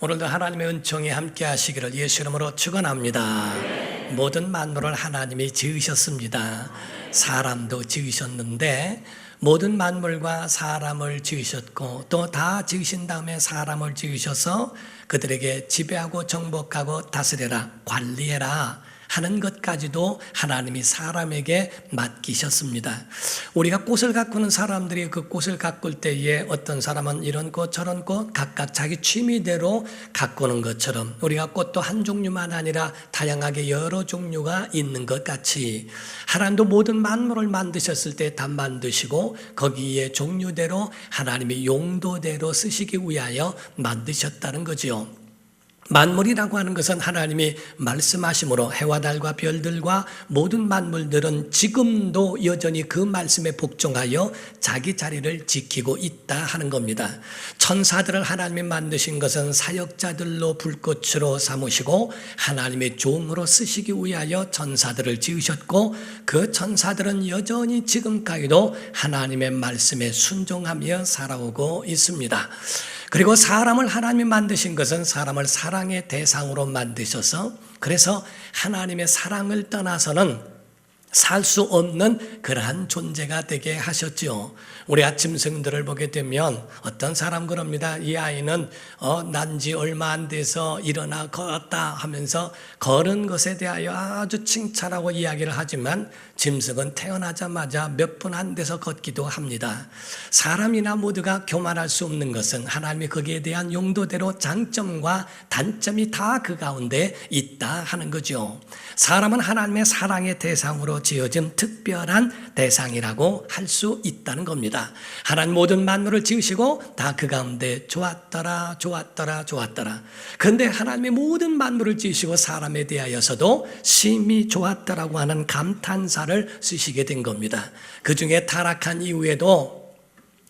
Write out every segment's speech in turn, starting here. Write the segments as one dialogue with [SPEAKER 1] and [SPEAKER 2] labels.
[SPEAKER 1] 오늘도 하나님의 은총이 함께 하시기를 예수 이름으로 축원합니다. 모든 만물을 하나님이 지으셨습니다. 사람도 지으셨는데 모든 만물과 사람을 지으셨고 또 다 지으신 다음에 사람을 지으셔서 그들에게 지배하고 정복하고 다스려라, 관리해라 하는 것까지도 하나님이 사람에게 맡기셨습니다. 우리가 꽃을 가꾸는 사람들이 그 꽃을 가꿀 때에 어떤 사람은 이런 꽃 저런 꽃 각각 자기 취미대로 가꾸는 것처럼 우리가 꽃도 한 종류만 아니라 다양하게 여러 종류가 있는 것 같이 하나님도 모든 만물을 만드셨을 때 다 만드시고 거기에 종류대로 하나님이 용도대로 쓰시기 위하여 만드셨다는 거지요. 만물이라고 하는 것은 하나님이 말씀하심으로 해와 달과 별들과 모든 만물들은 지금도 여전히 그 말씀에 복종하여 자기 자리를 지키고 있다 하는 겁니다. 천사들을 하나님이 만드신 것은 사역자들로 불꽃으로 삼으시고 하나님의 종으로 쓰시기 위하여 천사들을 지으셨고 그 천사들은 여전히 지금까지도 하나님의 말씀에 순종하며 살아오고 있습니다. 그리고 사람을 하나님이 만드신 것은 사람을 사랑의 대상으로 만드셔서 그래서 하나님의 사랑을 떠나서는 살 수 없는 그러한 존재가 되게 하셨지요. 우리 아침 성들을 보게 되면 어떤 사람 그럽니다. 이 아이는 난 지 얼마 안 돼서 일어나 걸었다 하면서 걸은 것에 대하여 아주 칭찬하고 이야기를 하지만 짐승은 태어나자마자 몇 분 안 돼서 걷기도 합니다. 사람이나 모두가 교만할 수 없는 것은 하나님이 거기에 대한 용도대로 장점과 단점이 다 그 가운데 있다 하는 거죠. 사람은 하나님의 사랑의 대상으로 지어진 특별한 대상이라고 할 수 있다는 겁니다. 하나님 모든 만물을 지으시고 다 그 가운데 좋았더라 좋았더라 좋았더라. 그런데 하나님의 모든 만물을 지으시고 사람에 대하여서도 심히 좋았더라고 하는 감탄사를 쓰시게 된 겁니다. 그 중에 타락한 이후에도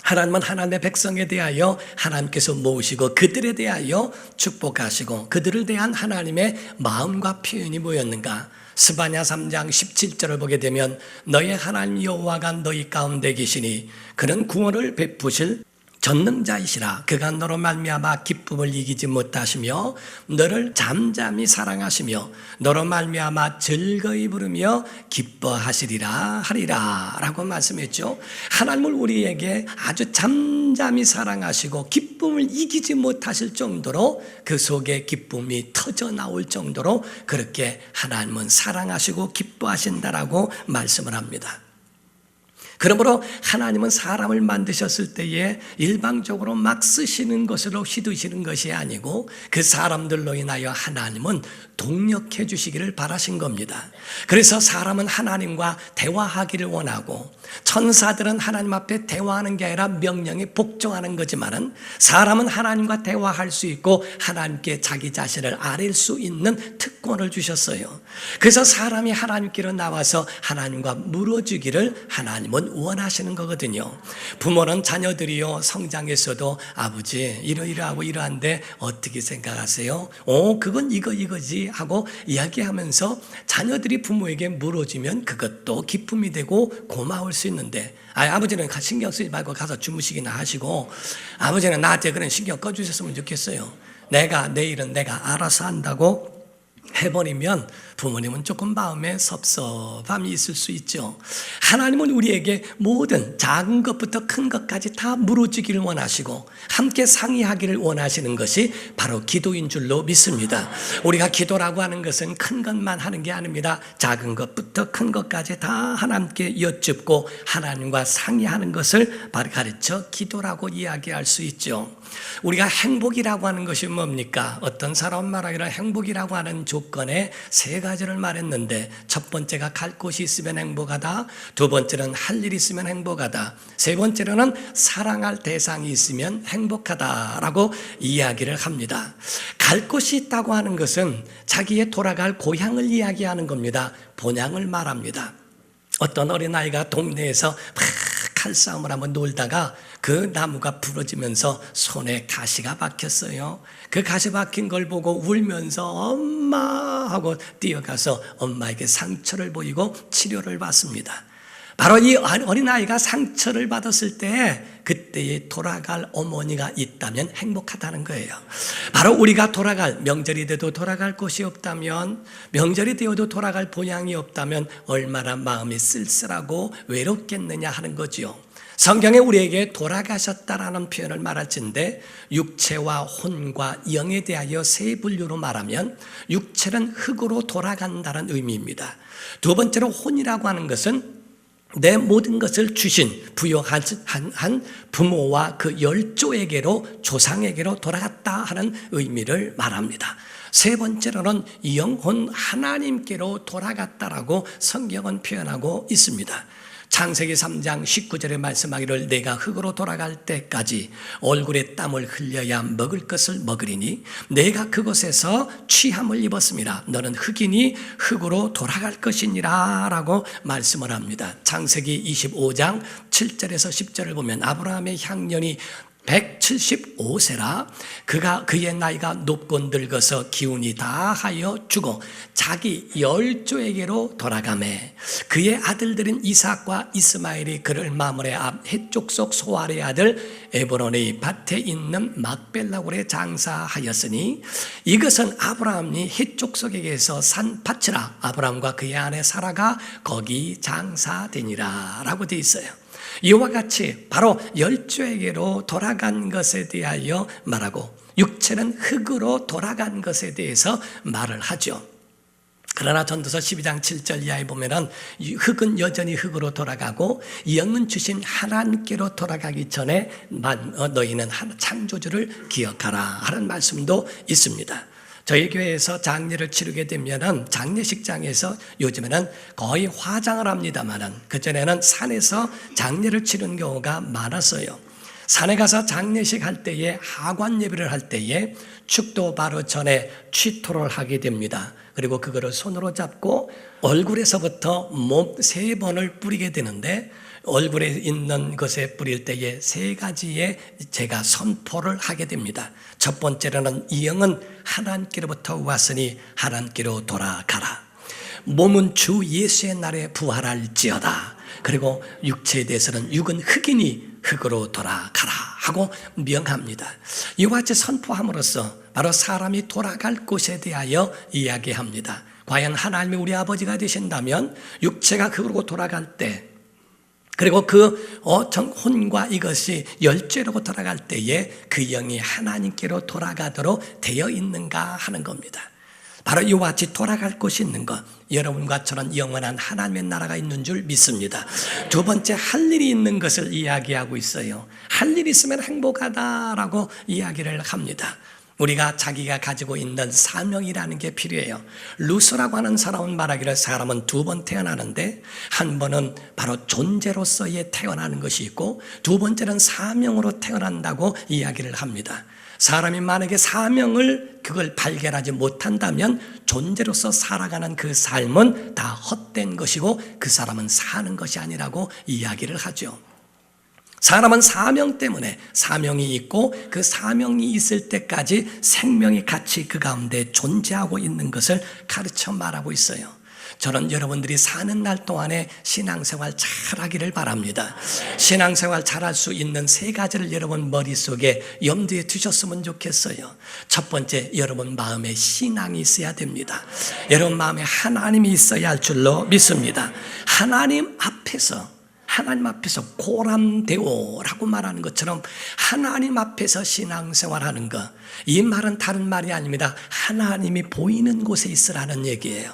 [SPEAKER 1] 하나님은 하나님의 백성에 대하여 하나님께서 모으시고 그들에 대하여 축복하시고 그들을 대한 하나님의 마음과 표현이 뭐였는가? 스바냐 3장 17절을 보게 되면 너의 하나님 여호와가 너희 가운데 계시니 그는 구원을 베푸실 전능자이시라. 그가 너로 말미암아 기쁨을 이기지 못하시며 너를 잠잠히 사랑하시며 너로 말미암아 즐거이 부르며 기뻐하시리라 하리라 라고 말씀했죠. 하나님을 우리에게 아주 잠잠히 사랑하시고 기쁨을 이기지 못하실 정도로 그 속에 기쁨이 터져 나올 정도로 그렇게 하나님은 사랑하시고 기뻐하신다라고 말씀을 합니다. 그러므로 하나님은 사람을 만드셨을 때에 일방적으로 막 쓰시는 것으로 휘두시는 것이 아니고 그 사람들로 인하여 하나님은 동력해 주시기를 바라신 겁니다. 그래서 사람은 하나님과 대화하기를 원하고 천사들은 하나님 앞에 대화하는 게 아니라 명령에 복종하는 거지만은 사람은 하나님과 대화할 수 있고 하나님께 자기 자신을 아릴 수 있는 특권을 주셨어요. 그래서 사람이 하나님께로 나와서 하나님과 물어주기를 하나님은 원하시는 거거든요. 부모는 자녀들이요 성장했어도 아버지 이러이러하고 이러한데 어떻게 생각하세요? 그건 이거지 하고 이야기하면서 자녀들이 부모에게 물어주면 그것도 기쁨이 되고 고마울 수 있는데 아버지는 신경 쓰지 말고 가서 주무시기나 하시고 아버지는 나한테 그런 신경 꺼주셨으면 좋겠어요. 내일은 내가 알아서 한다고 해버리면 부모님은 조금 마음에 섭섭함이 있을 수 있죠. 하나님은 우리에게 모든 작은 것부터 큰 것까지 다 물어주기를 원하시고 함께 상의하기를 원하시는 것이 바로 기도인 줄로 믿습니다. 우리가 기도라고 하는 것은 큰 것만 하는 게 아닙니다. 작은 것부터 큰 것까지 다 하나님께 여쭙고 하나님과 상의하는 것을 바로 가르쳐 기도라고 이야기할 수 있죠. 우리가 행복이라고 하는 것이 뭡니까? 어떤 사람 말하기를 행복이라고 하는 조건에 세 가지를 말했는데 첫 번째가 갈 곳이 있으면 행복하다, 두 번째는 할 일이 있으면 행복하다, 세 번째로는 사랑할 대상이 있으면 행복하다라고 이야기를 합니다. 갈 곳이 있다고 하는 것은 자기의 돌아갈 고향을 이야기하는 겁니다. 본향을 말합니다. 어떤 어린아이가 동네에서 막 칼싸움을 한번 놀다가 그 나무가 부러지면서 손에 가시가 박혔어요. 그 가시 박힌 걸 보고 울면서 엄마 하고 뛰어가서 엄마에게 상처를 보이고 치료를 받습니다. 바로 이 어린아이가 상처를 받았을 때 그때에 돌아갈 어머니가 있다면 행복하다는 거예요. 바로 우리가 돌아갈, 명절이 돼도 돌아갈 곳이 없다면, 명절이 되어도 돌아갈 본향이 없다면 얼마나 마음이 쓸쓸하고 외롭겠느냐 하는 거지요. 성경에 우리에게 돌아가셨다라는 표현을 말할진데, 육체와 혼과 영에 대하여 세 분류로 말하면 육체는 흙으로 돌아간다는 의미입니다. 두 번째로 혼이라고 하는 것은 내 모든 것을 주신 부여한 부모와 그 열조에게로, 조상에게로 돌아갔다 하는 의미를 말합니다. 세 번째로는 영혼 하나님께로 돌아갔다라고 성경은 표현하고 있습니다. 창세기 3장 19절에 말씀하기를 내가 흙으로 돌아갈 때까지 얼굴에 땀을 흘려야 먹을 것을 먹으리니 내가 그곳에서 취함을 입었습니다. 너는 흙이니 흙으로 돌아갈 것이니라 라고 말씀을 합니다. 창세기 25장 7절에서 10절을 보면 아브라함의 향년이 175세라 그의 나이가 높고 늙어서 기운이 다하여 죽어 자기 열조에게로 돌아가매 그의 아들들인 이삭과 이스마엘이 그를 마므레 앞 헷족속 소알의 아들 에브론의 밭에 있는 막벨라굴에 장사하였으니 이것은 아브라함이 헷족속에게서 산 밭이라 아브라함과 그의 아내 사라가 거기 장사되니라 라고 되어 있어요. 이와 같이 바로 열조에게로 돌아간 것에 대하여 말하고 육체는 흙으로 돌아간 것에 대해서 말을 하죠. 그러나 전도서 12장 7절 이하에 보면은 흙은 여전히 흙으로 돌아가고 영은 주신 하나님께로 돌아가기 전에 너희는 창조주를 기억하라 하는 말씀도 있습니다. 저희 교회에서 장례를 치르게 되면은 장례식장에서 요즘에는 거의 화장을 합니다만은 그전에는 산에서 장례를 치르는 경우가 많았어요. 산에 가서 장례식 할 때에 하관 예배를 할 때에 축도 바로 전에 취토를 하게 됩니다. 그리고 그거를 손으로 잡고 얼굴에서부터 몸 3번을 뿌리게 되는데 얼굴에 있는 것에 뿌릴 때에 3가지의 제가 선포를 하게 됩니다. 첫 번째로는 이 영은 하나님께로부터 왔으니 하나님께로 돌아가라. 몸은 주 예수의 날에 부활할지어다. 그리고 육체에 대해서는 육은 흙이니 흙으로 돌아가라 하고 명합니다. 이와 같이 선포함으로써 바로 사람이 돌아갈 곳에 대하여 이야기합니다. 과연 하나님이 우리 아버지가 되신다면 육체가 흙으로 돌아갈 때 그리고 그 혼과 이것이 열죄로 돌아갈 때에 그 영이 하나님께로 돌아가도록 되어 있는가 하는 겁니다. 바로 이와 같이 돌아갈 곳이 있는 것, 여러분과 저는 영원한 하나님의 나라가 있는 줄 믿습니다. 두 번째, 할 일이 있는 것을 이야기하고 있어요. 할 일이 있으면 행복하다라고 이야기를 합니다. 우리가 자기가 가지고 있는 사명이라는 게 필요해요. 루스라고 하는 사람은 말하기를 사람은 2번 태어나는데 한 번은 바로 존재로서의 태어나는 것이 있고 두 번째는 사명으로 태어난다고 이야기를 합니다. 사람이 만약에 사명을 그걸 발견하지 못한다면 존재로서 살아가는 그 삶은 다 헛된 것이고 그 사람은 사는 것이 아니라고 이야기를 하죠. 사람은 사명 때문에 사명이 있고 그 사명이 있을 때까지 생명이 같이 그 가운데 존재하고 있는 것을 가르쳐 말하고 있어요. 저는 여러분들이 사는 날 동안에 신앙생활 잘하기를 바랍니다. 신앙생활 잘할 수 있는 3가지를 여러분 머릿속에 염두에 두셨으면 좋겠어요. 첫 번째, 여러분 마음에 신앙이 있어야 됩니다. 여러분 마음에 하나님이 있어야 할 줄로 믿습니다. 하나님 앞에서 고람되오라고 말하는 것처럼 하나님 앞에서 신앙생활하는 것, 이 말은 다른 말이 아닙니다. 하나님이 보이는 곳에 있으라는 얘기예요.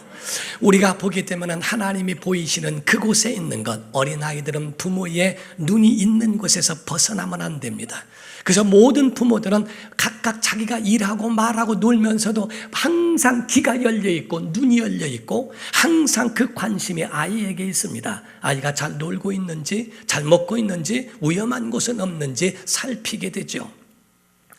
[SPEAKER 1] 우리가 보게 되면 하나님이 보이시는 그곳에 있는 것, 어린아이들은 부모의 눈이 있는 곳에서 벗어나면 안 됩니다. 그래서 모든 부모들은 각각 자기가 일하고 말하고 놀면서도 항상 귀가 열려있고 눈이 열려있고 항상 그 관심이 아이에게 있습니다. 아이가 잘 놀고 있는지, 잘 먹고 있는지, 위험한 곳은 없는지 살피게 되죠.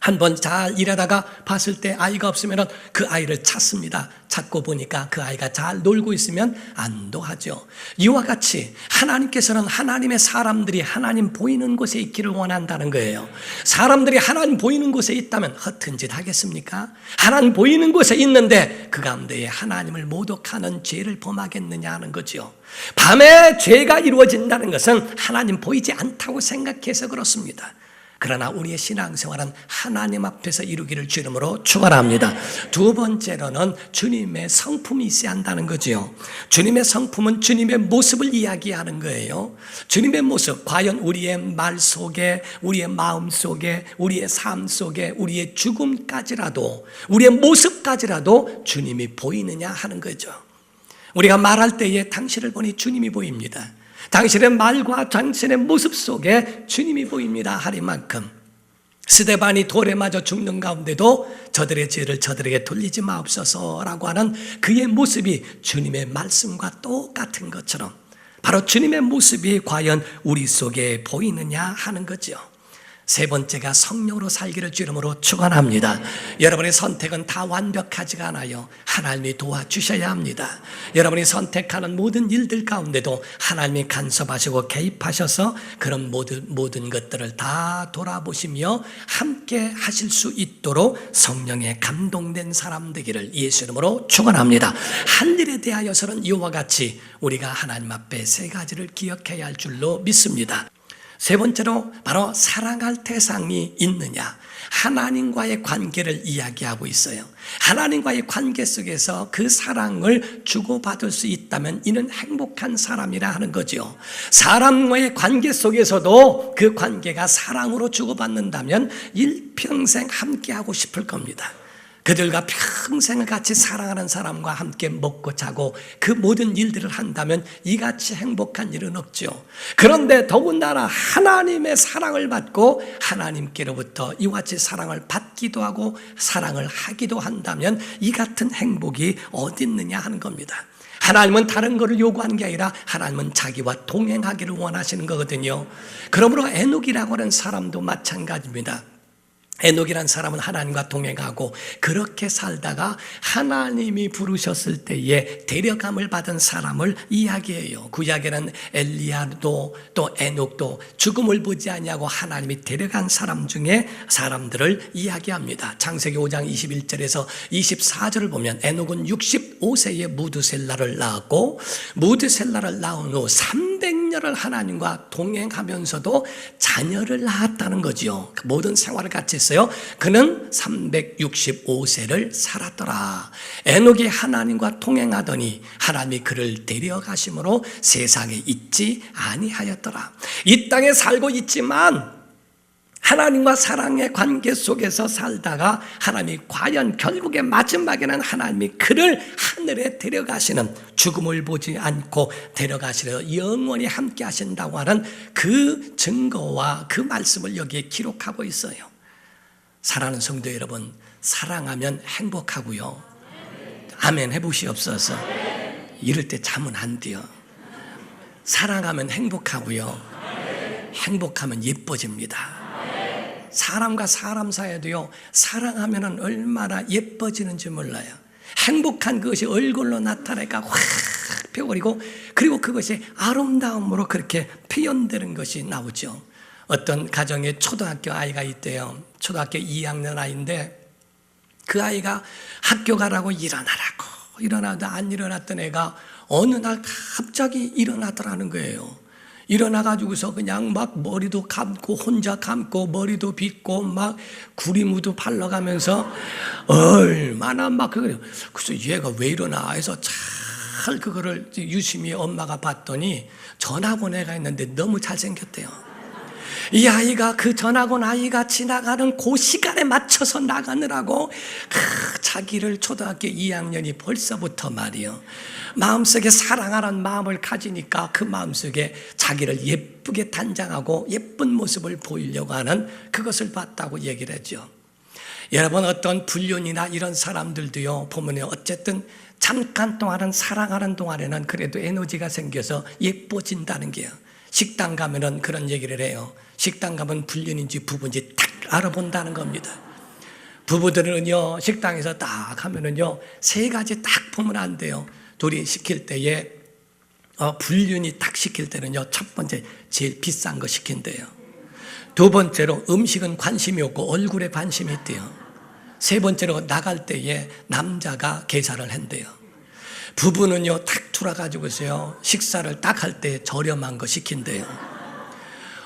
[SPEAKER 1] 한번 잘 일하다가 봤을 때 아이가 없으면 그 아이를 찾습니다. 찾고 보니까 그 아이가 잘 놀고 있으면 안도하죠. 이와 같이 하나님께서는 하나님의 사람들이 하나님 보이는 곳에 있기를 원한다는 거예요. 사람들이 하나님 보이는 곳에 있다면 허튼 짓 하겠습니까? 하나님 보이는 곳에 있는데 그 가운데에 하나님을 모독하는 죄를 범하겠느냐 하는 거죠. 밤에 죄가 이루어진다는 것은 하나님 보이지 않다고 생각해서 그렇습니다. 그러나 우리의 신앙생활은 하나님 앞에서 이루기를 주 이름으로 축원합니다. 두 번째로는 주님의 성품이 있어야 한다는 거죠. 주님의 성품은 주님의 모습을 이야기하는 거예요. 주님의 모습, 과연 우리의 말 속에, 우리의 마음 속에, 우리의 삶 속에, 우리의 죽음까지라도, 우리의 모습까지라도 주님이 보이느냐 하는 거죠. 우리가 말할 때에 당신을 보니 주님이 보입니다. 당신의 말과 당신의 모습 속에 주님이 보입니다 하리만큼 스데반이 돌에 맞아 죽는 가운데도 저들의 죄를 저들에게 돌리지 마옵소서라고 하는 그의 모습이 주님의 말씀과 똑같은 것처럼 바로 주님의 모습이 과연 우리 속에 보이느냐 하는 거죠. 세 번째가 성령으로 살기를 주 이름으로 축원합니다. 여러분의 선택은 다 완벽하지가 않아요. 하나님이 도와주셔야 합니다. 여러분이 선택하는 모든 일들 가운데도 하나님이 간섭하시고 개입하셔서 그런 모든 것들을 다 돌아보시며 함께 하실 수 있도록 성령에 감동된 사람 되기를 예수 이름으로 축원합니다. 할 일에 대하여서는 이와 같이 우리가 하나님 앞에 세 가지를 기억해야 할 줄로 믿습니다. 세 번째로 바로 사랑할 대상이 있느냐, 하나님과의 관계를 이야기하고 있어요. 하나님과의 관계 속에서 그 사랑을 주고받을 수 있다면 이는 행복한 사람이라 하는 거죠. 사람과의 관계 속에서도 그 관계가 사랑으로 주고받는다면 일평생 함께하고 싶을 겁니다. 그들과 평생을 같이 사랑하는 사람과 함께 먹고 자고 그 모든 일들을 한다면 이같이 행복한 일은 없죠. 그런데 더군다나 하나님의 사랑을 받고 하나님께로부터 이와 같이 사랑을 받기도 하고 사랑을 하기도 한다면 이 같은 행복이 어디 있느냐 하는 겁니다. 하나님은 다른 것을 요구하는 게 아니라 하나님은 자기와 동행하기를 원하시는 거거든요. 그러므로 에녹이라고 하는 사람도 마찬가지입니다. 에녹이란 사람은 하나님과 동행하고 그렇게 살다가 하나님이 부르셨을 때에 데려감을 받은 사람을 이야기해요. 구약에는 엘리야도 또 에녹도 죽음을 보지 아니하고 하나님이 데려간 사람 중에 사람들을 이야기합니다. 창세기 5장 21절에서 24절을 보면 에녹은 65세에 무드셀라를 낳았고 무드셀라를 낳은 후 300년을 하나님과 동행하면서도 자녀를 낳았다는 거죠. 모든 생활을 같이 했어요. 그는 365세를 살았더라. 에녹이 하나님과 동행하더니 하나님이 그를 데려가심으로 세상에 있지 아니하였더라. 이 땅에 살고 있지만 하나님과 사랑의 관계 속에서 살다가 하나님이 과연 결국에 마지막에는 하나님이 그를 하늘에 데려가시는, 죽음을 보지 않고 데려가시려 영원히 함께 하신다고 하는 그 증거와 그 말씀을 여기에 기록하고 있어요. 사랑하는 성도 여러분, 사랑하면 행복하고요. 아멘 해보시옵소서. 이럴 때 잠은 안 돼요. 사랑하면 행복하고요. 행복하면 예뻐집니다. 사람과 사람 사이에도요, 사랑하면 얼마나 예뻐지는지 몰라요. 행복한 그것이 얼굴로 나타나니까 확 펴버리고, 그리고 그것이 아름다움으로 그렇게 표현되는 것이 나오죠. 어떤 가정에 초등학교 아이가 있대요. 초등학교 2학년 아이인데 그 아이가 학교 가라고 일어나도 안 일어났던 애가 어느 날 갑자기 일어나더라는 거예요. 일어나가지고서 그냥 막 머리도 감고 혼자 감고 머리도 빗고 막 구리무도 발라가면서 얼마나 막 그래요. 그래서 얘가 왜 일어나 해서 잘 그거를 유심히 엄마가 봤더니 전학원 애가 있는데 너무 잘생겼대요. 이 아이가 그 전학원 아이가 지나가는 그 시간에 맞춰서 나가느라고 자기를 초등학교 2학년이 벌써부터 말이요, 마음속에 사랑하는 마음을 가지니까 그 마음속에 자기를 예쁘게 단장하고 예쁜 모습을 보이려고 하는 그것을 봤다고 얘기를 하죠. 여러분, 어떤 불륜이나 이런 사람들도요, 보면 어쨌든 잠깐 동안은 사랑하는 동안에는 그래도 에너지가 생겨서 예뻐진다는 게요. 식당 가면은 그런 얘기를 해요. 식당 가면 불륜인지 부부인지 딱 알아본다는 겁니다. 부부들은요, 식당에서 딱 하면은요, 세 가지 딱 보면 안 돼요. 둘이 시킬 때에, 불륜이 딱 시킬 때는요, 첫 번째, 제일 비싼 거 시킨대요. 두 번째로 음식은 관심이 없고 얼굴에 관심이 있대요. 세 번째로 나갈 때에 남자가 계산을 한대요. 부부는요, 딱 돌아가지고서요, 식사를 딱 할 때 저렴한 거 시킨대요.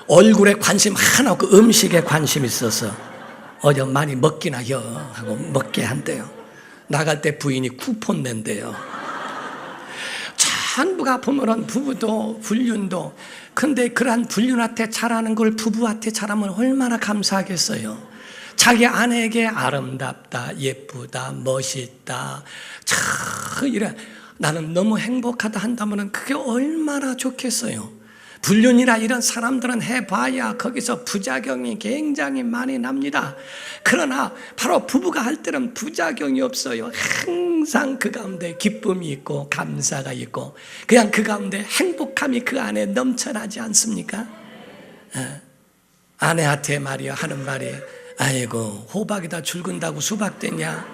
[SPEAKER 1] 얼굴에 관심 하나 없고 음식에 관심 있어서 어여 많이 먹기나 혀 하고 먹게 한대요. 나갈 때 부인이 쿠폰 낸대요. 전부가 보면은 부부도 불륜도, 근데 그러한 불륜한테 잘하는 걸 부부한테 잘하면 얼마나 감사하겠어요. 자기 아내에게 아름답다, 예쁘다, 멋있다, 참 이래 나는 너무 행복하다 한다면 그게 얼마나 좋겠어요. 불륜이나 이런 사람들은 해봐야 거기서 부작용이 굉장히 많이 납니다. 그러나 바로 부부가 할 때는 부작용이 없어요. 항상 그 가운데 기쁨이 있고 감사가 있고 그냥 그 가운데 행복함이 그 안에 넘쳐나지 않습니까? 아내한테 말이야 하는 말이, 아이고 호박에다 줄근다고 수박 되냐,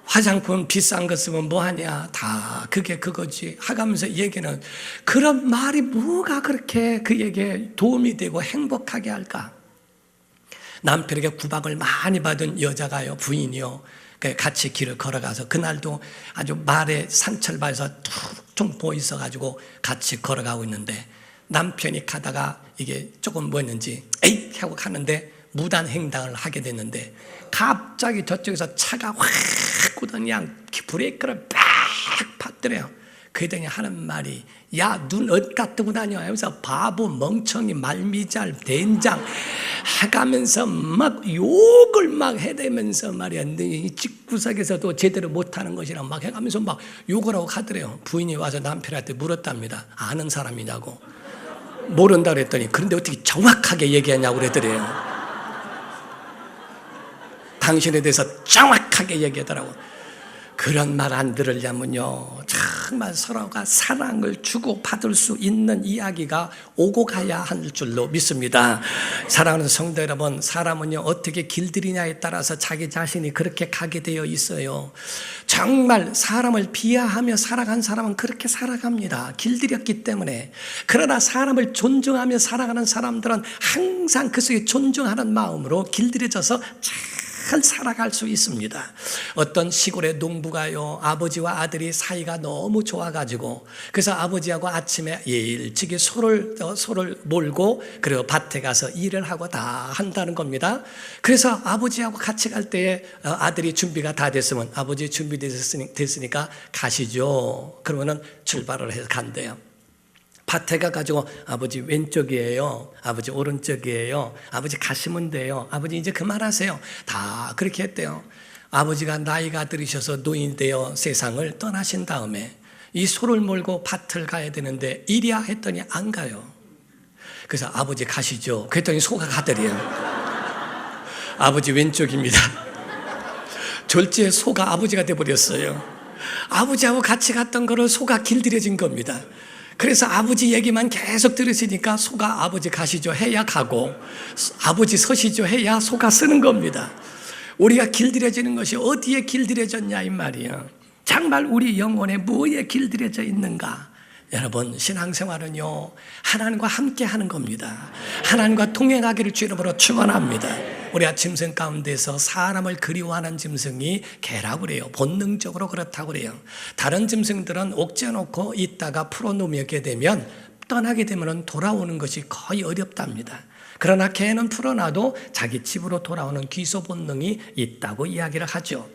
[SPEAKER 1] 화장품 비싼 거 쓰면 뭐하냐, 다 그게 그거지 하가면서 얘기는, 그런 말이 뭐가 그렇게 그에게 도움이 되고 행복하게 할까? 남편에게 구박을 많이 받은 여자가요, 부인이요, 같이 길을 걸어가서 그날도 아주 말에 상처를 받아서 툭툭 보이셔가지고 같이 걸어가고 있는데, 남편이 가다가 이게 조금 뭐였는지 에이 하고 가는데 무단 횡단을 하게 됐는데, 갑자기 저쪽에서 차가 확 오더니 그냥 브레이크를 팍 팠더래요. 그랬더니 하는 말이, 야, 눈 어디다 뜨고 다녀? 하면서 바보, 멍청이, 말미잘, 된장 해가면서 막 욕을 막 해대면서 말이야, 이 집구석에서도 제대로 못하는 것이라 막 해가면서 막 욕을 하고 가더래요. 부인이 와서 남편한테 물었답니다. 아는 사람이냐고. 모른다 그랬더니, 그런데 어떻게 정확하게 얘기하냐고 그러더래요. 당신에 대해서 정확하게 얘기하더라고. 그런 말 안 들으려면요, 정말 서로가 사랑을 주고 받을 수 있는 이야기가 오고 가야 할 줄로 믿습니다. 사랑하는 성도 여러분, 사람은요 어떻게 길들이냐에 따라서 자기 자신이 그렇게 가게 되어 있어요. 정말 사람을 비하하며 살아간 사람은 그렇게 살아갑니다. 길들였기 때문에. 그러나 사람을 존중하며 살아가는 사람들은 항상 그 속에 존중하는 마음으로 길들여져서 잘 살아갈 수 있습니다. 어떤 시골의 농부가요, 아버지와 아들이 사이가 너무 좋아가지고, 그래서 아버지하고 아침에 일찍이 소를 몰고 그리고 밭에 가서 일을 하고 다 한다는 겁니다. 그래서 아버지하고 같이 갈 때에 아들이 준비가 다 됐으면, 아버지 준비됐으니까 가시죠. 그러면은 출발을 해서 간대요. 밭에 가가지고, 아버지 왼쪽이에요, 아버지 오른쪽이에요, 아버지 가시면 돼요, 아버지 이제 그만하세요, 다 그렇게 했대요. 아버지가 나이가 들으셔서 노인이 되어 세상을 떠나신 다음에 이 소를 몰고 밭을 가야 되는데 이리야 했더니 안 가요. 그래서 아버지 가시죠. 그랬더니 소가 가더래요. 아버지 왼쪽입니다. 졸지에 소가 아버지가 돼버렸어요. 아버지하고 같이 갔던 거를 소가 길들여진 겁니다. 그래서 아버지 얘기만 계속 들으시니까 소가 아버지 가시죠 해야 가고, 아버지 서시죠 해야 소가 쓰는 겁니다. 우리가 길들여지는 것이 어디에 길들여졌냐 이 말이에요. 정말 우리 영혼에 뭐에 길들여져 있는가? 여러분, 신앙생활은요 하나님과 함께 하는 겁니다. 하나님과 동행하기를 주 이름으로 축원합니다. 우리가 짐승 가운데서 사람을 그리워하는 짐승이 개라고 그래요. 본능적으로 그렇다고 그래요. 다른 짐승들은 옥죄놓고 있다가 풀어놓게 되면, 떠나게 되면 돌아오는 것이 거의 어렵답니다. 그러나 개는 풀어놔도 자기 집으로 돌아오는 귀소 본능이 있다고 이야기를 하죠.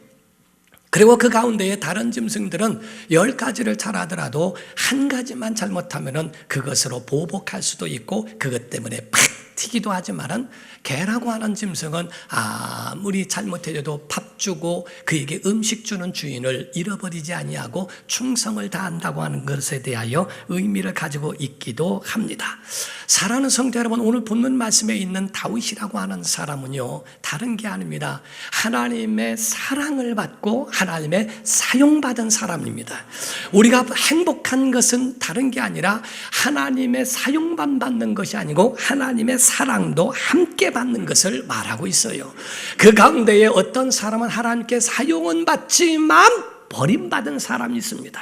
[SPEAKER 1] 그리고 그 가운데에 다른 짐승들은 10가지를 잘하더라도 한 가지만 잘못하면 그것으로 보복할 수도 있고, 그것 때문에 팍 튀기도 하지만은, 개라고 하는 짐승은 아무리 잘못해도 밥 주고 그에게 음식 주는 주인을 잃어버리지 아니하고 충성을 다한다고 하는 것에 대하여 의미를 가지고 있기도 합니다. 사랑하는 성도 여러분, 오늘 본문 말씀에 있는 다윗이라고 하는 사람은요 다른 게 아닙니다. 하나님의 사랑을 받고 하나님의 사용받은 사람입니다. 우리가 행복한 것은 다른 게 아니라 하나님의 사용만 받는 것이 아니고 하나님의 사랑도 함께 받는 것을 말하고 있어요. 그 가운데에 어떤 사람은 하나님께 사용은 받지만 버림받은 사람이 있습니다.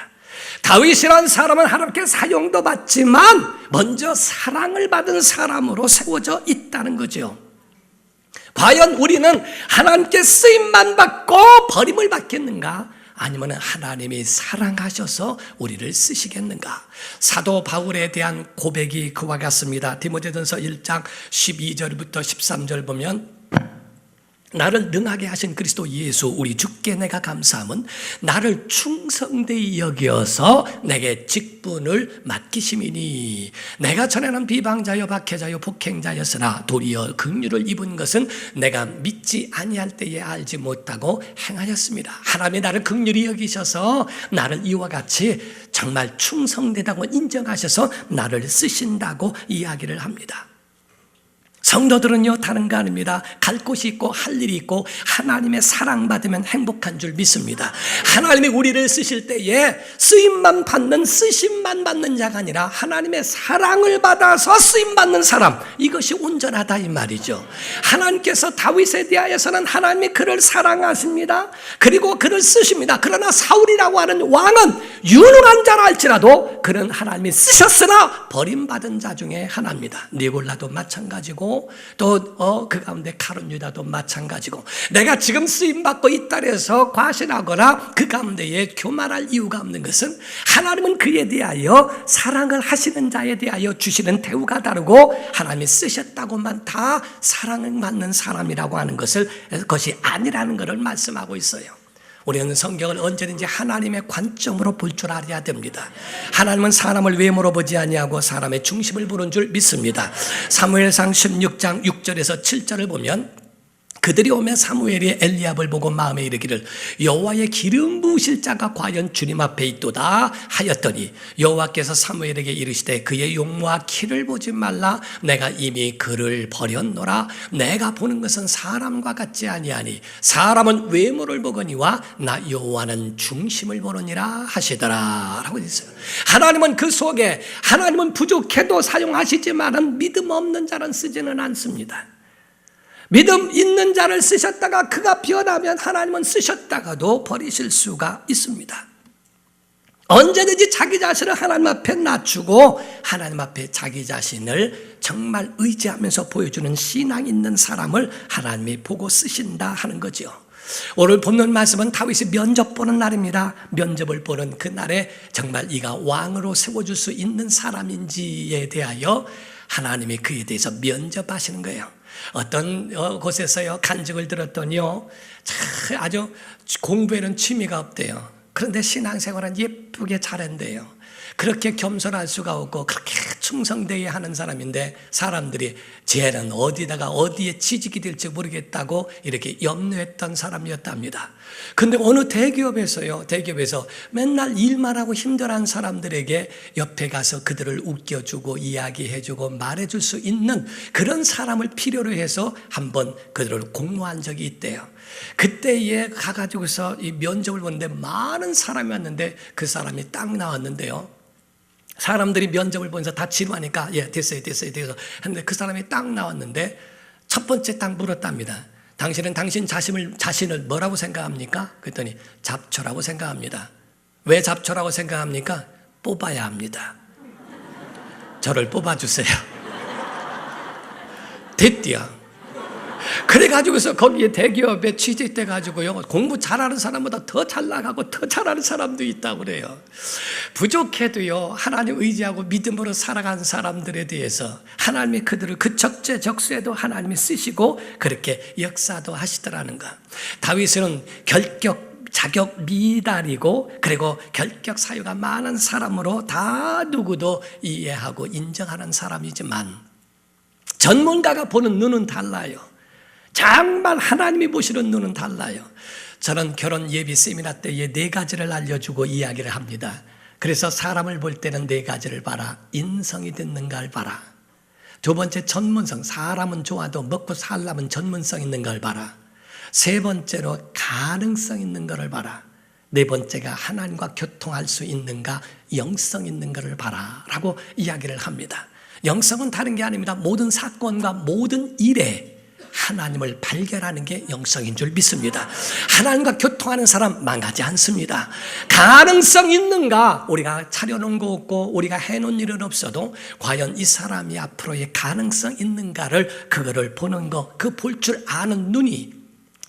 [SPEAKER 1] 다윗이라는 사람은 하나님께 사용도 받지만 먼저 사랑을 받은 사람으로 세워져 있다는 거죠. 과연 우리는 하나님께 쓰임만 받고 버림을 받겠는가? 아니면 하나님이 사랑하셔서 우리를 쓰시겠는가? 사도 바울에 대한 고백이 그와 같습니다. 디모데전서 1장 12절부터 13절 보면 나를 능하게 하신 그리스도 예수 우리 주께 내가 감사함은 나를 충성되이 여겨서 내게 직분을 맡기심이니 내가 전에는 비방자여 박해자여 폭행자였으나 도리어 긍휼을 입은 것은 내가 믿지 아니할 때에 알지 못하고 행하였습니다. 하나님이 나를 긍휼히 여기셔서 나를 이와 같이 정말 충성되다고 인정하셔서 나를 쓰신다고 이야기를 합니다. 성도들은요 다른 거 아닙니다. 갈 곳이 있고 할 일이 있고 하나님의 사랑받으면 행복한 줄 믿습니다. 하나님이 우리를 쓰실 때에 쓰임만 받는 쓰심만 받는 자가 아니라 하나님의 사랑을 받아서 쓰임받는 사람, 이것이 온전하다 이 말이죠. 하나님께서 다윗에 대하여서는 하나님이 그를 사랑하십니다. 그리고 그를 쓰십니다. 그러나 사울이라고 하는 왕은 유능한 자라 할지라도 그는 하나님이 쓰셨으나 버림받은 자 중에 하나입니다. 니골라도 마찬가지고 또 그 가운데 가룟 유다도 마찬가지고 내가 지금 쓰임받고 있다 해서 과신하거나 그 가운데에 교만할 이유가 없는 것은 하나님은 그에 대하여 사랑을 하시는 자에 대하여 주시는 대우가 다르고 하나님이 쓰셨다고만 다 사랑을 받는 사람이라고 하는 것이 아니라는 것을 말씀하고 있어요. 우리는 성경을 언제든지 하나님의 관점으로 볼 줄 알아야 됩니다. 하나님은 사람을 외모로 보지 아니하고 사람의 중심을 보는 줄 믿습니다. 사무엘상 16장 6절에서 7절을 보면 그들이 오면 사무엘이 엘리압을 보고 마음에 이르기를 여호와의 기름 부으실 자가 과연 주님 앞에 있도다 하였더니 여호와께서 사무엘에게 이르시되 그의 용모와 키를 보지 말라 내가 이미 그를 버렸노라 내가 보는 것은 사람과 같지 아니하니 사람은 외모를 보거니와 나 여호와는 중심을 보느니라 하시더라 라고 했어요. 하나님은 그 속에 하나님은 부족해도 사용하시지만은 믿음 없는 자는 쓰지는 않습니다. 믿음 있는 자를 쓰셨다가 그가 변하면 하나님은 쓰셨다가도 버리실 수가 있습니다. 언제든지 자기 자신을 하나님 앞에 낮추고 하나님 앞에 자기 자신을 정말 의지하면서 보여주는 신앙 있는 사람을 하나님이 보고 쓰신다 하는 거죠. 오늘 본문 말씀은 다윗이 면접 보는 날입니다. 면접을 보는 그날에 정말 이가 왕으로 세워줄 수 있는 사람인지에 대하여 하나님이 그에 대해서 면접하시는 거예요. 어떤 곳에서요 간증을 들었더니요 아주 공부에는 취미가 없대요. 그런데 신앙생활은 예쁘게 잘한대요. 그렇게 겸손할 수가 없고 그렇게 충성되어야 하는 사람인데 사람들이 쟤는 어디에 취직이 될지 모르겠다고 이렇게 염려했던 사람이었답니다. 근데 어느 대기업에서 맨날 일만 하고 힘들어하는 사람들에게 옆에 가서 그들을 웃겨주고 이야기해주고 말해줄 수 있는 그런 사람을 필요로 해서 한번 그들을 공모한 적이 있대요. 그때에 가가지고서 이 면접을 보는데 많은 사람이 왔는데 그 사람이 딱 나왔는데요. 사람들이 면접을 보면서 다 지루하니까 됐어요 했는데 그 사람이 딱 나왔는데 첫 번째 딱 물었답니다. 당신은 당신 자신을 뭐라고 생각합니까? 그랬더니 잡초라고 생각합니다. 왜 잡초라고 생각합니까? 뽑아야 합니다. 저를 뽑아주세요. 됐디야. 그래가지고서 거기에 대기업에 취직돼가지고요 공부 잘하는 사람보다 더 잘 나가고 더 잘하는 사람도 있다고 그래요. 부족해도요 하나님 의지하고 믿음으로 살아간 사람들에 대해서 하나님이 그들을 그 적재적소에도 하나님이 쓰시고 그렇게 역사도 하시더라는 것. 다윗은 자격 미달이고 그리고 결격 사유가 많은 사람으로 다 누구도 이해하고 인정하는 사람이지만 전문가가 보는 눈은 달라요. 정말 하나님이 보시는 눈은 달라요. 저는 결혼 예비 세미나 때에 4가지를 알려주고 이야기를 합니다. 그래서 사람을 볼 때는 4가지를 봐라. 인성이 듣는가를 봐라. 두 번째 전문성, 사람은 좋아도 먹고 살려면 전문성 있는 걸 봐라. 세 번째로 가능성 있는 것을 봐라. 네 번째가 하나님과 교통할 수 있는가, 영성 있는 것을 봐라 라고 이야기를 합니다. 영성은 다른 게 아닙니다. 모든 사건과 모든 일에 하나님을 발견하는 게 영성인 줄 믿습니다. 하나님과 교통하는 사람 망하지 않습니다. 가능성 있는가? 우리가 차려놓은 거 없고 우리가 해놓은 일은 없어도 과연 이 사람이 앞으로의 가능성 있는가를 그거를 보는 거, 그 볼 줄 아는 눈이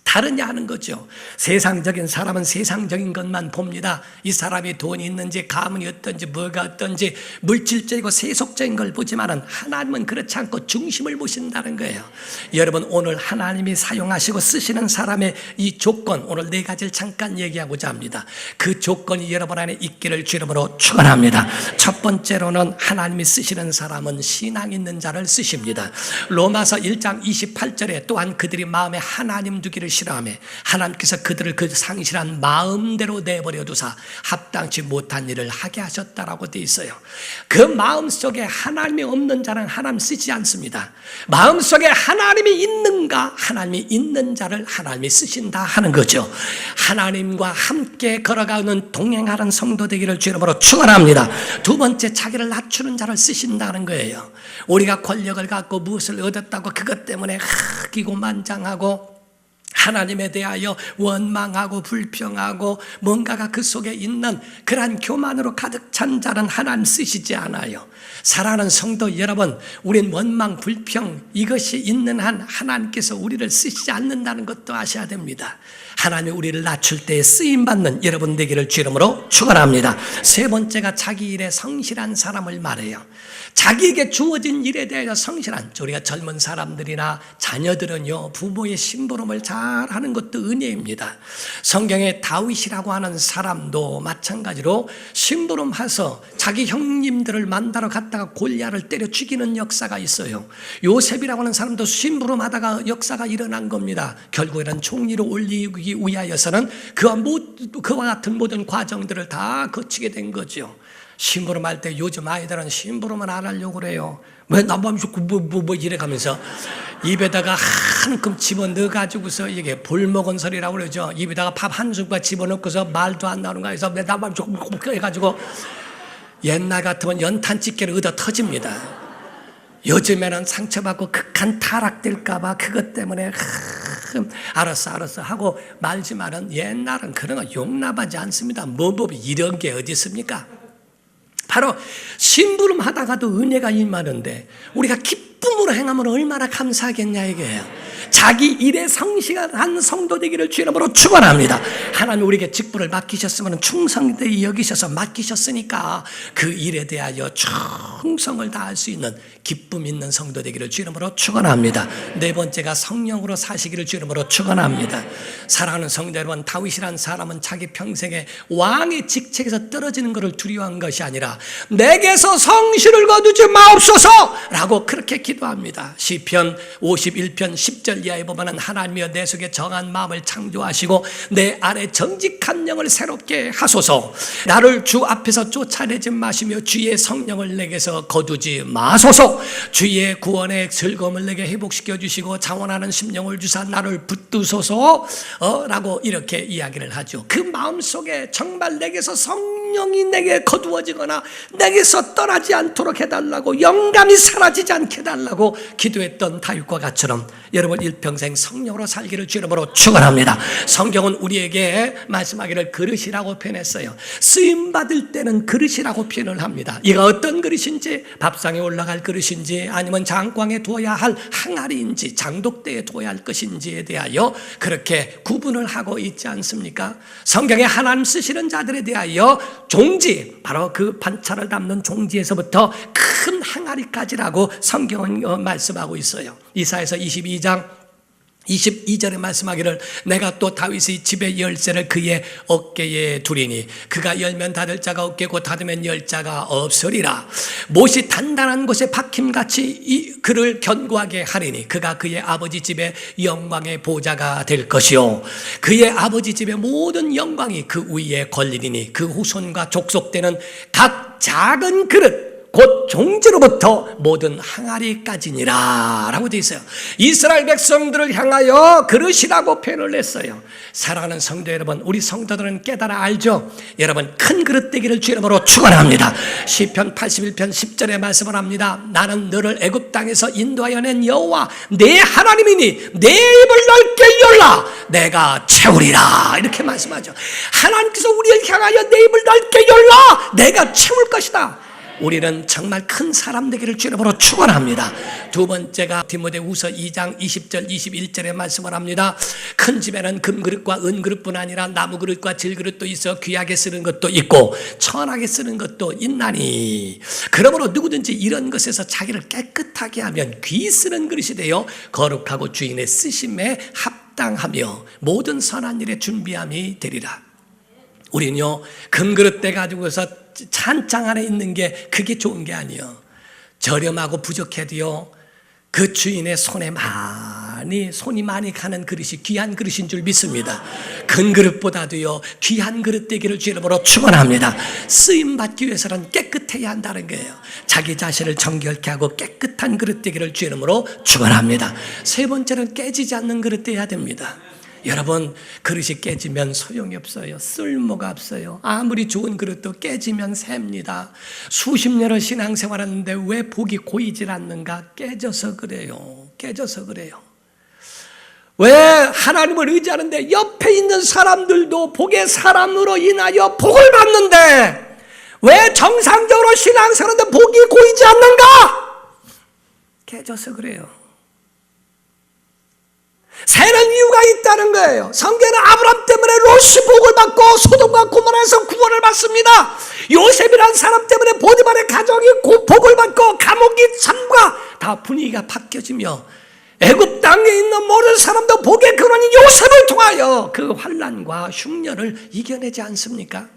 [SPEAKER 1] 다르냐 하는 거죠. 세상적인 사람은 세상적인 것만 봅니다. 이 사람이 돈이 있는지 가문이 어떤지 뭐가 어떤지 물질적이고 세속적인 걸 보지만은 하나님은 그렇지 않고 중심을 보신다는 거예요. 여러분, 오늘 하나님이 사용하시고 쓰시는 사람의 이 조건, 오늘 네 가지를 잠깐 얘기하고자 합니다. 그 조건이 여러분 안에 있기를 주 이름으로 축원합니다. 첫 번째로는 하나님이 쓰시는 사람은 신앙 있는 자를 쓰십니다. 로마서 1장 28절에 또한 그들이 마음에 하나님 두기를 싫어하며 하나님께서 그들을 그 상실한 마음대로 내버려 두사 합당치 못한 일을 하게 하셨다라고 되어 있어요. 그 마음속에 하나님이 없는 자는 하나님 쓰지 않습니다. 마음속에 하나님이 있는가? 하나님이 있는 자를 하나님이 쓰신다 하는 거죠. 하나님과 함께 걸어가는 동행하는 성도 되기를 주 이름으로 축원합니다. 두 번째, 자기를 낮추는 자를 쓰신다는 거예요. 우리가 권력을 갖고 무엇을 얻었다고 그것 때문에 기고만장하고 하나님에 대하여 원망하고 불평하고 뭔가가 그 속에 있는 그러한 교만으로 가득 찬 자는 하나님 쓰시지 않아요. 사랑하는 성도 여러분, 우린 원망 불평 이것이 있는 한 하나님께서 우리를 쓰시지 않는다는 것도 아셔야 됩니다. 하나님이 우리를 낮출 때에 쓰임받는 여러분 되기를 주 이름으로 축원합니다. 세 번째가 자기 일에 성실한 사람을 말해요. 자기에게 주어진 일에 대해서 성실한, 우리가 젊은 사람들이나 자녀들은요, 부모의 심부름을 잘 하는 것도 은혜입니다. 성경에 다윗이라고 하는 사람도 마찬가지로 심부름해서 자기 형님들을 만나러 갔다가 골리앗을 때려 죽이는 역사가 있어요. 요셉이라고 하는 사람도 심부름하다가 역사가 일어난 겁니다. 결국에는 총리로 올리기 위하여서는 그와 같은 모든 과정들을 다 거치게 된 거죠. 심부름할 때 요즘 아이들은 심부름은 안 하려고 그래요. 왜 나만 좋고 뭐 이래 가면서 입에다가 한 큼 집어넣어가지고서 이게 볼먹은 소리라고 그러죠. 입에다가 밥 한 숟갈 집어넣고서 말도 안 나오는 거에서 내 나만 좋고 해가지고 옛날 같으면 연탄 집게를 얻어 터집니다. 요즘에는 상처받고 극한 타락될까봐 그것 때문에 알았어 하고 말지만은 옛날은 그런 거 용납하지 않습니다. 뭐 이런 게 어디 있습니까? 바로 심부름 하다가도 은혜가 임하는데 우리가 기쁨으로 행하면 얼마나 감사하겠냐 이게요. 자기 일에 성실한 성도 되기를 주 이름으로 축원합니다. 하나님 우리에게 직분을 맡기셨으면 충성되이 여기셔서 맡기셨으니까 그 일에 대하여 충성을 다할 수 있는 기쁨 있는 성도 되기를 주 이름으로 축원합니다. 네 번째가 성령으로 사시기를 주 이름으로 축원합니다. 사랑하는 성도 여러분, 다윗이라는 사람은 자기 평생에 왕의 직책에서 떨어지는 것을 두려워한 것이 아니라 내게서 성실을 거두지 마옵소서라고 그렇게 기도합니다. 시편 51편 10절 이하에 보면 하나님이여 내 속에 정한 마음을 창조하시고 내 안에 정직한 영을 새롭게 하소서. 나를 주 앞에서 쫓아내지 마시며 주의 성령을 내게서 거두지 마소서. 주의 구원의 즐거움을 내게 회복시켜 주시고 자원하는 심령을 주사 나를 붙드소서 라고 이렇게 이야기를 하죠. 그 마음속에 정말 내게서 성령이 내게 거두어지거나 내게서 떠나지 않도록 해달라고, 영감이 사라지지 않게 해달라고 기도했던 다윗과 같처럼 여러분 일평생 성령으로 살기를 주 이름으로 축원합니다. 성경은 우리에게 말씀하기를 그릇이라고 표현했어요. 쓰임받을 때는 그릇이라고 표현을 합니다. 이가 어떤 그릇인지, 밥상에 올라갈 그릇인지 아니면 장광에 두어야 할 항아리인지 장독대에 두어야 할 것인지에 대하여 그렇게 구분을 하고 있지 않습니까? 성경에 하나님 쓰시는 자들에 대하여 종지, 바로 그 반차를 담는 종지에서부터 큰 항아리까지라고 성경은 말씀하고 있어요. 이사야서 22장 22절에 말씀하기를 내가 또 다윗의 집의 열쇠를 그의 어깨에 두리니 그가 열면 닫을 자가 없겠고 닫으면 열 자가 없으리라. 못이 단단한 곳에 박힘같이 그를 견고하게 하리니 그가 그의 아버지 집의 영광의 보좌가 될 것이요 그의 아버지 집의 모든 영광이 그 위에 걸리리니 그 후손과 족속되는 각 작은 그릇, 곧 종지로부터 모든 항아리까지니라 라고 되어 있어요. 이스라엘 백성들을 향하여 그릇이라고 표현을 했어요. 사랑하는 성도 여러분, 우리 성도들은 깨달아 알죠? 여러분, 큰 그릇 되기를 주 이름으로 축원합니다. 시편 81편 10절에 말씀을 합니다. 나는 너를 애굽 땅에서 인도하여 낸 여호와 내 하나님이니 내 입을 넓게 열라 내가 채우리라 이렇게 말씀하죠. 하나님께서 우리를 향하여 내 입을 넓게 열라 내가 채울 것이다. 우리는 정말 큰 사람 되기를 주 이름으로 축원합니다. 두 번째가 디모데후서 2장 20절 21절에 말씀을 합니다. 큰 집에는 금그릇과 은그릇뿐 아니라 나무그릇과 질그릇도 있어 귀하게 쓰는 것도 있고 천하게 쓰는 것도 있나니 그러므로 누구든지 이런 것에서 자기를 깨끗하게 하면 귀 쓰는 그릇이 되어 거룩하고 주인의 쓰심에 합당하며 모든 선한 일에 준비함이 되리라. 우리는요 금그릇 대 가지고서 찬장 안에 있는 게 그게 좋은 게 아니에요. 저렴하고 부족해도요 그 주인의 손이 많이 가는 그릇이 귀한 그릇인 줄 믿습니다. 큰 그릇보다도요 귀한 그릇 되기를 주 이름으로 축원합니다. 쓰임 받기 위해서는 깨끗해야 한다는 거예요. 자기 자신을 정결케 하고 깨끗한 그릇 되기를 주 이름으로 축원합니다. 세 번째는 깨지지 않는 그릇 되어야 됩니다. 여러분, 그릇이 깨지면 소용이 없어요. 쓸모가 없어요. 아무리 좋은 그릇도 깨지면 셉니다. 수십 년을 신앙생활하는데 왜 복이 고이질 않는가? 깨져서 그래요. 깨져서 그래요. 왜 하나님을 의지하는데 옆에 있는 사람들도 복의 사람으로 인하여 복을 받는데 왜 정상적으로 신앙생활하는데 복이 고이지 않는가? 깨져서 그래요. 새는 이유가 있다는 거예요. 성경은 아브라함 때문에 롯이 복을 받고 소돔과 고모라에서 구원을 받습니다. 요셉이라는 사람 때문에 보디발의 가정이 복을 받고 감옥이 삶과 다 분위기가 바뀌어지며 애굽 땅에 있는 모든 사람도 복의 근원인 요셉을 통하여 그 환난과 흉년을 이겨내지 않습니까?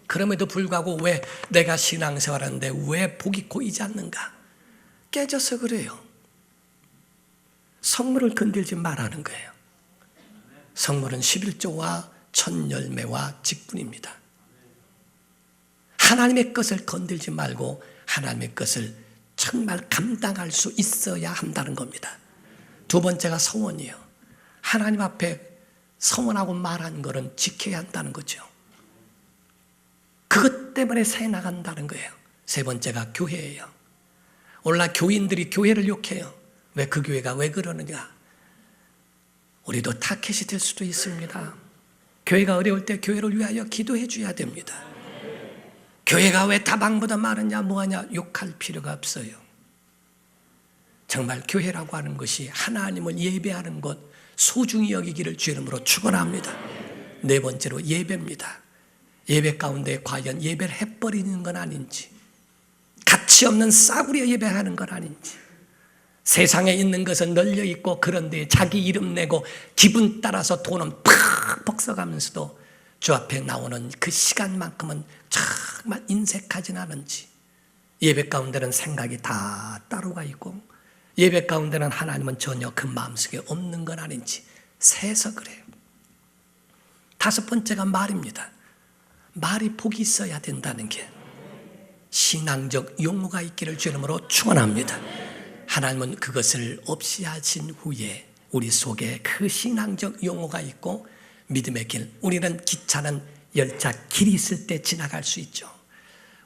[SPEAKER 1] 그럼에도 불구하고 왜 내가 신앙생활하는데 왜 복이 고이지 않는가? 깨져서 그래요. 성물을 건들지 말라는 거예요. 성물은 11조와 천열매와 직분입니다. 하나님의 것을 건들지 말고 하나님의 것을 정말 감당할 수 있어야 한다는 겁니다. 두 번째가 서원이에요. 하나님 앞에 서원하고 말한 것은 지켜야 한다는 거죠. 그것 때문에 새 나간다는 거예요. 세 번째가 교회예요. 오늘날 교인들이 교회를 욕해요. 왜 그 교회가 왜 그러느냐? 우리도 타켓이 될 수도 있습니다. 교회가 어려울 때 교회를 위하여 기도해 줘야 됩니다. 교회가 왜 다방보다 많으냐 뭐하냐 욕할 필요가 없어요. 정말 교회라고 하는 것이 하나님을 예배하는 것 소중히 여기기를 주 이름으로 축원합니다. 네 번째로 예배입니다. 예배 가운데 과연 예배를 해버리는 건 아닌지, 가치 없는 싸구려 예배하는 건 아닌지, 세상에 있는 것은 널려 있고 그런데 자기 이름 내고 기분 따라서 돈은 팍 써가면서도 주 앞에 나오는 그 시간만큼은 정말 인색하진 않은지, 예배 가운데는 생각이 다 따로가 있고 예배 가운데는 하나님은 전혀 그 마음속에 없는 건 아닌지 세서 그래요. 다섯 번째가 말입니다. 말이 복이 있어야 된다는 게 신앙적 용어가 있기를 주 이름으로 축원합니다. 하나님은 그것을 없이 하신 후에 우리 속에 그 신앙적 용어가 있고 믿음의 길, 우리는 기차는 열차 길이 있을 때 지나갈 수 있죠.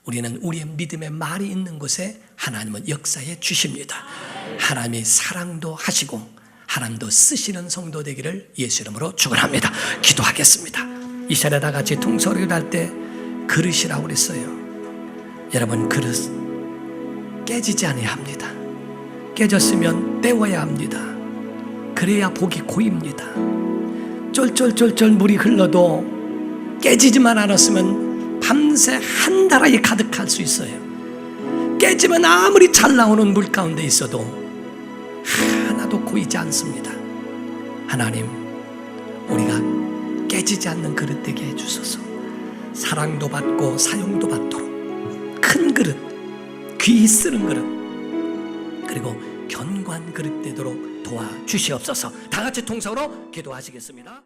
[SPEAKER 1] 우리는 우리의 믿음의 말이 있는 곳에 하나님은 역사해 주십니다. 하나님이 사랑도 하시고 하나님도 쓰시는 성도 되기를 예수 이름으로 축원합니다. 기도하겠습니다. 이 시간에 다 같이 통소리 할 때 그릇이라고 그랬어요. 여러분, 그릇 깨지지 않아야 합니다. 깨졌으면 떼워야 합니다. 그래야 복이 고입니다. 쫄쫄쫄쫄 물이 흘러도 깨지지만 않았으면 밤새 한 다라이 가득할 수 있어요. 깨지면 아무리 잘 나오는 물 가운데 있어도 하나도 고이지 않습니다. 하나님, 우리가 깨지지 않는 그릇 되게 해주소서. 사랑도 받고 사용도 받도록 큰 그릇, 귀히 쓰는 그릇, 그리고 견고한 그릇 되도록 도와주시옵소서. 다 같이 통성으로 기도하시겠습니다.